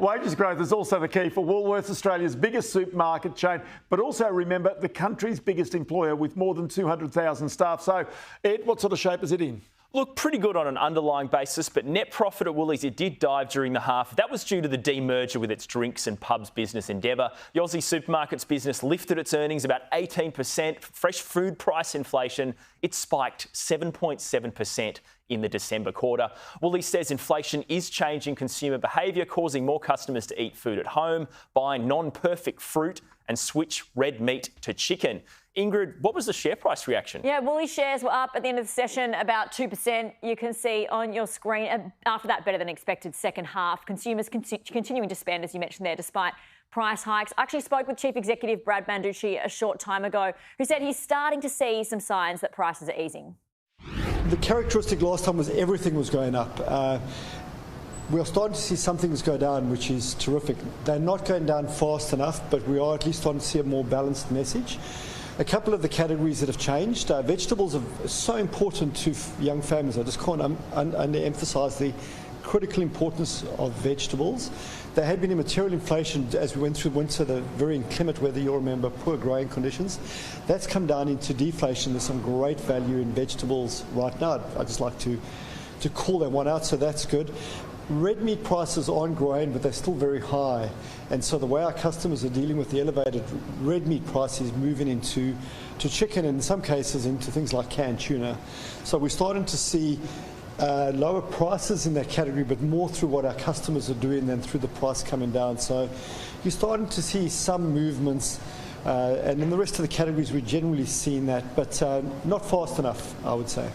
Wages growth is also the key for Woolworths, Australia's biggest supermarket chain, but also remember the country's biggest employer with more than 200,000 staff. So, Ed, what sort of shape is it in? Look, pretty good on an underlying basis, but net profit at Woolies, it did dive during the half. That was due to the demerger with its drinks and pubs business Endeavour. The Aussie supermarkets business lifted its earnings about 18%. Fresh food price inflation, it spiked 7.7% in the December quarter. Woolies says inflation is changing consumer behaviour, causing more customers to eat food at home, buy non-perfect fruit and switch red meat to chicken. Ingrid, what was the share price reaction? Yeah, Woolies shares were up at the end of the session about 2%. You can see on your screen, after that better than expected second half, consumers continuing to spend, as you mentioned there, despite price hikes. I actually spoke with Chief Executive Brad Banducci a short time ago, who said he's starting to see some signs that prices are easing. The characteristic last time was everything was going up. We are starting to see some things go down, which is terrific. They're not going down fast enough, but we are at least starting to see a more balanced message. A couple of the categories that have changed. Vegetables are so important to young families. I just can't underemphasise the critical importance of vegetables. There had been a material inflation as we went through winter, the very inclement weather, you'll remember, poor growing conditions. That's come down into deflation. There's some great value in vegetables right now. I'd just like to call that one out, so that's good. Red meat prices aren't growing, but they're still very high. And so the way our customers are dealing with the elevated red meat price is moving into chicken, and in some cases into things like canned tuna. So we're starting to see lower prices in that category, but more through what our customers are doing than through the price coming down. So you're starting to see some movements, and in the rest of the categories we're generally seeing that, but not fast enough, I would say.